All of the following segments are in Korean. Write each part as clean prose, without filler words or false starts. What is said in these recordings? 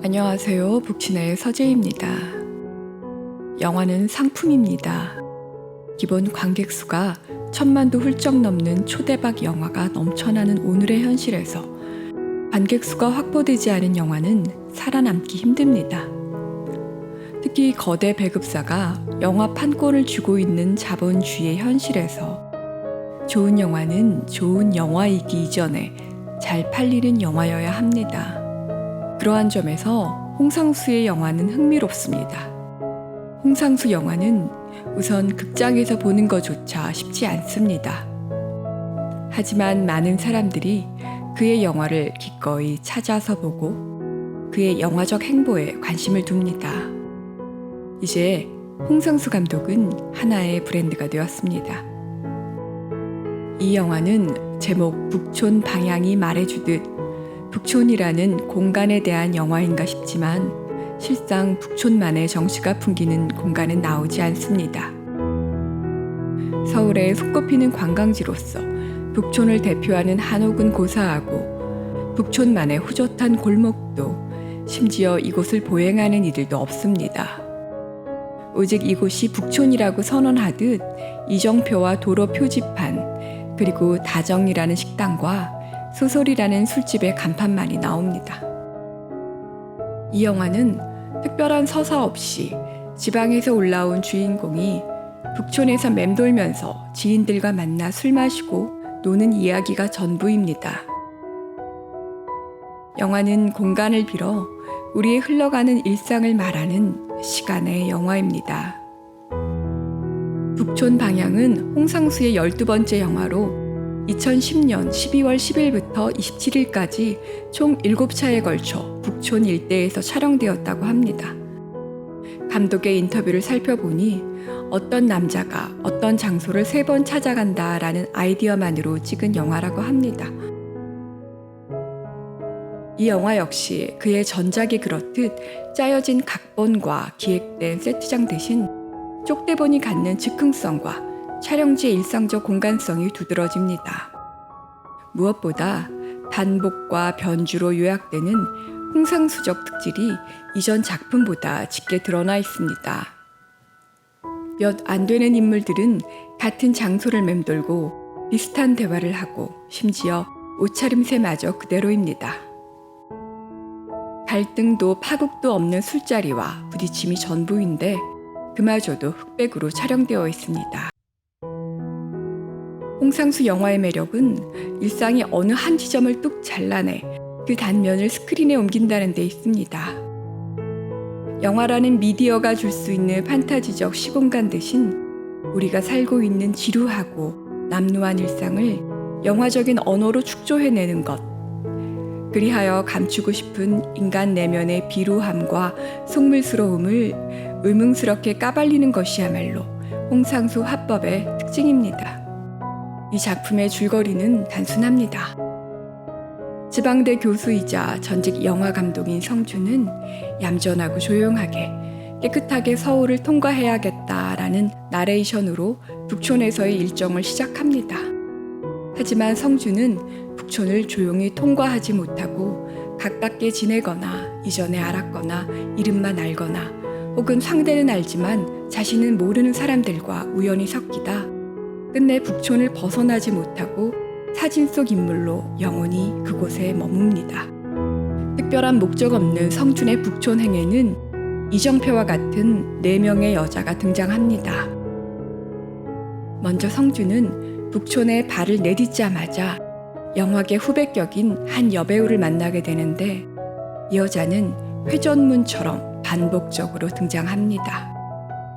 안녕하세요. 북친의 서재입니다. 영화는 상품입니다. 기본 관객 수가 1,000만도 훌쩍 넘는 초대박 영화가 넘쳐나는 오늘의 현실에서 관객 수가 확보되지 않은 영화는 살아남기 힘듭니다. 특히 거대 배급사가 영화 판권을 쥐고 있는 자본주의의 현실에서 좋은 영화는 좋은 영화이기 이전에 잘 팔리는 영화여야 합니다. 그러한 점에서 홍상수의 영화는 흥미롭습니다. 홍상수 영화는 우선 극장에서 보는 것조차 쉽지 않습니다. 하지만 많은 사람들이 그의 영화를 기꺼이 찾아서 보고 그의 영화적 행보에 관심을 둡니다. 이제 홍상수 감독은 하나의 브랜드가 되었습니다. 이 영화는 제목 북촌 방향이 말해주듯 북촌이라는 공간에 대한 영화인가 싶지만 실상 북촌만의 정취가 풍기는 공간은 나오지 않습니다. 서울의 손꼽히는 관광지로서 북촌을 대표하는 한옥은 고사하고 북촌만의 후젓한 골목도 심지어 이곳을 보행하는 이들도 없습니다. 오직 이곳이 북촌이라고 선언하듯 이정표와 도로 표지판 그리고 다정이라는 식당과 소설이라는 술집의 간판만이 나옵니다. 이 영화는 특별한 서사 없이 지방에서 올라온 주인공이 북촌에서 맴돌면서 지인들과 만나 술 마시고 노는 이야기가 전부입니다. 영화는 공간을 빌어 우리의 흘러가는 일상을 말하는 시간의 영화입니다. 북촌 방향은 홍상수의 12번째 영화로 2010년 12월 10일부터 27일까지 총 7차에 걸쳐 북촌 일대에서 촬영되었다고 합니다. 감독의 인터뷰를 살펴보니 어떤 남자가 어떤 장소를 3번 찾아간다라는 아이디어만으로 찍은 영화라고 합니다. 이 영화 역시 그의 전작이 그렇듯 짜여진 각본과 기획된 세트장 대신 쪽대본이 갖는 즉흥성과 촬영지의 일상적 공간성이 두드러집니다. 무엇보다 단복과 변주로 요약되는 홍상수적 특질이 이전 작품보다 짙게 드러나 있습니다. 몇 안 되는 인물들은 같은 장소를 맴돌고 비슷한 대화를 하고 심지어 옷차림새마저 그대로입니다. 갈등도 파국도 없는 술자리와 부딪힘이 전부인데 그마저도 흑백으로 촬영되어 있습니다. 홍상수 영화의 매력은 일상이 어느 한 지점을 뚝 잘라내 그 단면을 스크린에 옮긴다는 데 있습니다. 영화라는 미디어가 줄 수 있는 판타지적 시공간 대신 우리가 살고 있는 지루하고 남루한 일상을 영화적인 언어로 축조해내는 것, 그리하여 감추고 싶은 인간 내면의 비루함과 속물스러움을 의문스럽게 까발리는 것이야말로 홍상수 화법의 특징입니다. 이 작품의 줄거리는 단순합니다. 지방대 교수이자 전직 영화 감독인 성주는 얌전하고 조용하게 깨끗하게 서울을 통과해야겠다라는 나레이션으로 북촌에서의 일정을 시작합니다. 하지만 성주는 북촌을 조용히 통과하지 못하고 가깝게 지내거나 이전에 알았거나 이름만 알거나 혹은 상대는 알지만 자신은 모르는 사람들과 우연히 섞이다 끝내 북촌을 벗어나지 못하고 사진 속 인물로 영원히 그곳에 머뭅니다. 특별한 목적 없는 성준의 북촌 행에는 이정표와 같은 4명의 여자가 등장합니다. 먼저 성준은 북촌에 발을 내딛자마자 영화계 후배격인 한 여배우를 만나게 되는데 이 여자는 회전문처럼 반복적으로 등장합니다.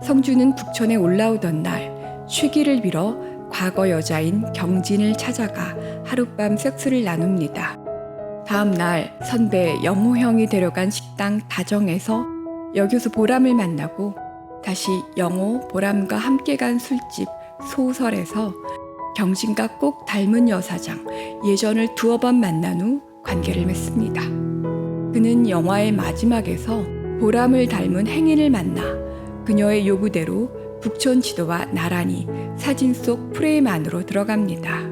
성준은 북촌에 올라오던 날 쉬기를 빌어 과거 여자인 경진을 찾아가 하룻밤 섹스를 나눕니다. 다음 날 선배 영호 형이 데려간 식당 다정에서 여교수 보람을 만나고 다시 영호, 보람과 함께 간 술집 소설에서 경진과 꼭 닮은 여사장 예전을 2번 만난 후 관계를 맺습니다. 그는 영화의 마지막에서 보람을 닮은 행인을 만나 그녀의 요구대로 북촌 지도와 나란히 사진 속 프레임 안으로 들어갑니다.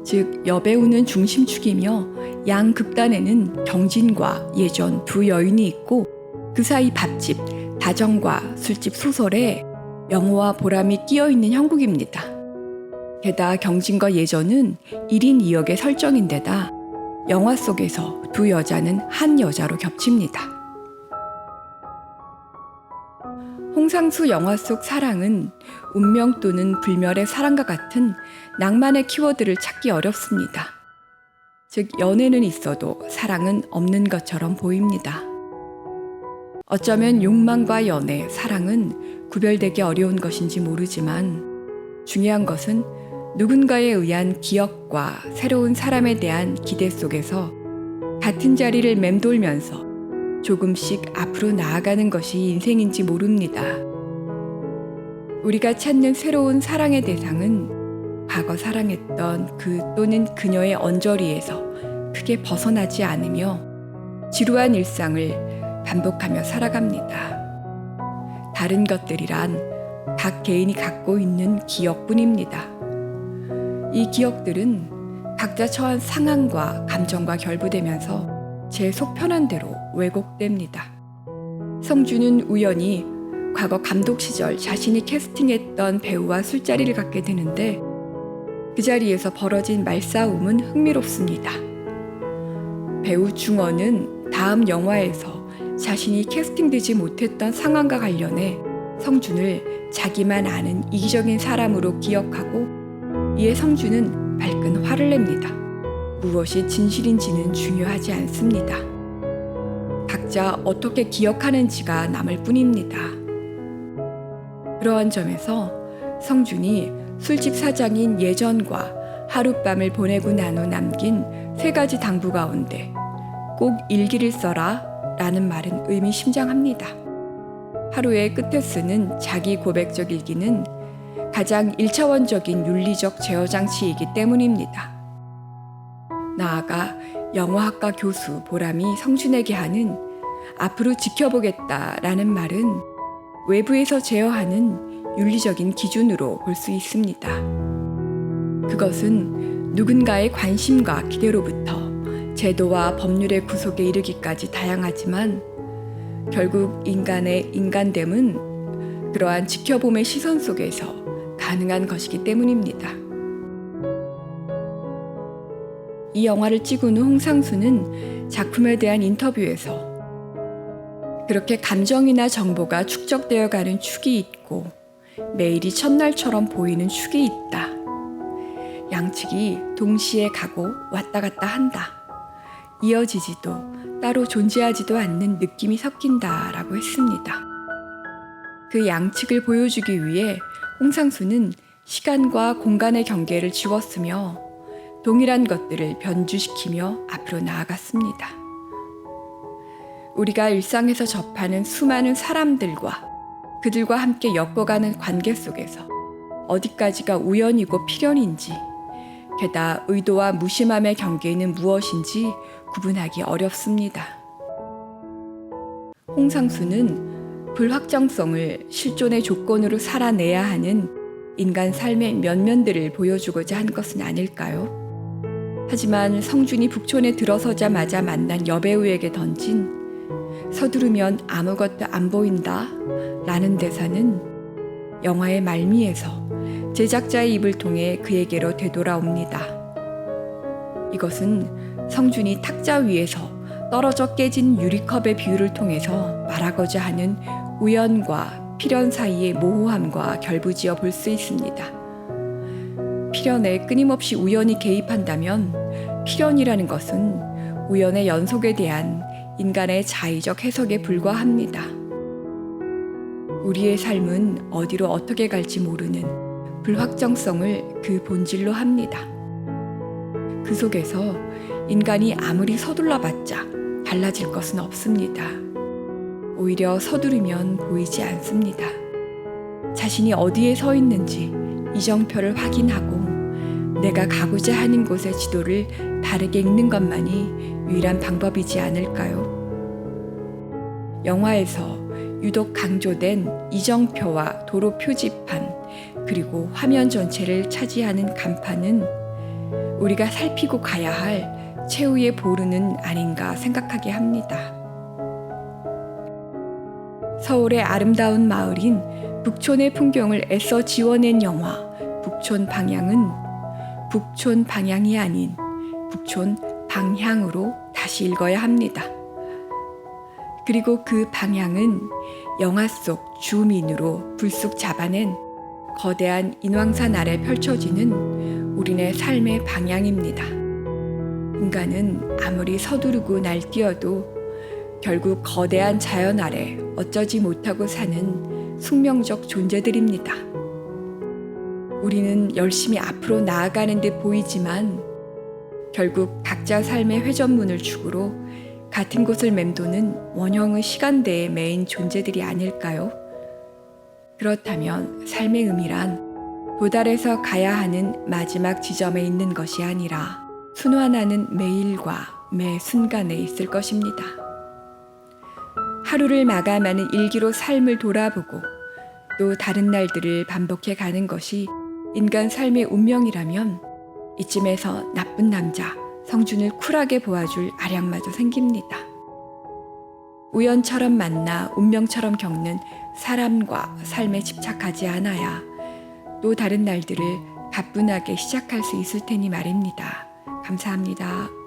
즉 여배우는 중심축이며 양극단에는 경진과 예전 두 여인이 있고 그 사이 밥집, 다정과 술집 소설에 영호와 보람이 끼어있는 형국입니다. 게다가 경진과 예전은 1인 2역의 설정인데다 영화 속에서 두 여자는 한 여자로 겹칩니다. 홍상수 영화 속 사랑은 운명 또는 불멸의 사랑과 같은 낭만의 키워드를 찾기 어렵습니다. 즉 연애는 있어도 사랑은 없는 것처럼 보입니다. 어쩌면 욕망과 연애, 사랑은 구별되기 어려운 것인지 모르지만 중요한 것은 누군가에 의한 기억과 새로운 사람에 대한 기대 속에서 같은 자리를 맴돌면서 조금씩 앞으로 나아가는 것이 인생인지 모릅니다. 우리가 찾는 새로운 사랑의 대상은 과거 사랑했던 그 또는 그녀의 언저리에서 크게 벗어나지 않으며 지루한 일상을 반복하며 살아갑니다. 다른 것들이란 각 개인이 갖고 있는 기억뿐입니다. 이 기억들은 각자 처한 상황과 감정과 결부되면서 제 속 편한 대로 왜곡됩니다. 성준은 우연히 과거 감독 시절 자신이 캐스팅했던 배우와 술자리를 갖게 되는데 그 자리에서 벌어진 말싸움은 흥미롭습니다. 배우 중원은 다음 영화에서 자신이 캐스팅되지 못했던 상황과 관련해 성준을 자기만 아는 이기적인 사람으로 기억하고 이에 성준은 발끈 화를 냅니다. 무엇이 진실인지는 중요하지 않습니다. 각자 어떻게 기억하는지가 남을 뿐입니다. 그러한 점에서 성준이 술집 사장인 예전과 하룻밤을 보내고 난 후 남긴 3가지 당부 가운데 꼭 일기를 써라 라는 말은 의미심장합니다. 하루의 끝에 쓰는 자기 고백적 일기는 가장 1차원적인 윤리적 제어장치이기 때문입니다. 나아가 영화학과 교수 보람이 성준에게 하는 앞으로 지켜보겠다라는 말은 외부에서 제어하는 윤리적인 기준으로 볼 수 있습니다. 그것은 누군가의 관심과 기대로부터 제도와 법률의 구속에 이르기까지 다양하지만 결국 인간의 인간됨은 그러한 지켜봄의 시선 속에서 가능한 것이기 때문입니다. 이 영화를 찍은 후 홍상수는 작품에 대한 인터뷰에서 그렇게 감정이나 정보가 축적되어 가는 축이 있고 매일이 첫날처럼 보이는 축이 있다. 양측이 동시에 가고 왔다 갔다 한다. 이어지지도 따로 존재하지도 않는 느낌이 섞인다라고 했습니다. 그 양측을 보여주기 위해 홍상수는 시간과 공간의 경계를 지웠으며 동일한 것들을 변주시키며 앞으로 나아갔습니다. 우리가 일상에서 접하는 수많은 사람들과 그들과 함께 엮어가는 관계 속에서 어디까지가 우연이고 필연인지, 게다가 의도와 무심함의 경계는 무엇인지 구분하기 어렵습니다. 홍상수는 불확정성을 실존의 조건으로 살아내야 하는 인간 삶의 면면들을 보여주고자 한 것은 아닐까요? 하지만 성준이 북촌에 들어서자마자 만난 여배우에게 던진 서두르면 아무것도 안 보인다 라는 대사는 영화의 말미에서 제작자의 입을 통해 그에게로 되돌아옵니다. 이것은 성준이 탁자 위에서 떨어져 깨진 유리컵의 비유를 통해서 말하고자 하는 우연과 필연 사이의 모호함과 결부지어 볼 수 있습니다. 필연에 끊임없이 우연이 개입한다면 필연이라는 것은 우연의 연속에 대한 인간의 자의적 해석에 불과합니다. 우리의 삶은 어디로 어떻게 갈지 모르는 불확정성을 그 본질로 합니다. 그 속에서 인간이 아무리 서둘러봤자 달라질 것은 없습니다. 오히려 서두르면 보이지 않습니다. 자신이 어디에 서 있는지 이정표를 확인하고 내가 가고자 하는 곳의 지도를 바르게 읽는 것만이 유일한 방법이지 않을까요? 영화에서 유독 강조된 이정표와 도로 표지판 그리고 화면 전체를 차지하는 간판은 우리가 살피고 가야 할 최후의 보루는 아닌가 생각하게 합니다. 서울의 아름다운 마을인 북촌의 풍경을 애써 지워낸 영화 북촌 방향은 북촌 방향이 아닌 북촌 방향으로 다시 읽어야 합니다. 그리고 그 방향은 영화 속 주민으로 불쑥 잡아낸 거대한 인왕산 아래 펼쳐지는 우리네 삶의 방향입니다. 인간은 아무리 서두르고 날뛰어도 결국 거대한 자연 아래 어쩌지 못하고 사는 숙명적 존재들입니다. 우리는 열심히 앞으로 나아가는 듯 보이지만 결국 각자 삶의 회전문을 축으로 같은 곳을 맴도는 원형의 시간대에 매인 존재들이 아닐까요? 그렇다면 삶의 의미란 도달해서 가야 하는 마지막 지점에 있는 것이 아니라 순환하는 매일과 매 순간에 있을 것입니다. 하루를 마감하는 일기로 삶을 돌아보고 또 다른 날들을 반복해 가는 것이 인간 삶의 운명이라면 이쯤에서 나쁜 남자 성준을 쿨하게 보아줄 아량마저 생깁니다. 우연처럼 만나 운명처럼 겪는 사람과 삶에 집착하지 않아야 또 다른 날들을 가뿐하게 시작할 수 있을 테니 말입니다. 감사합니다.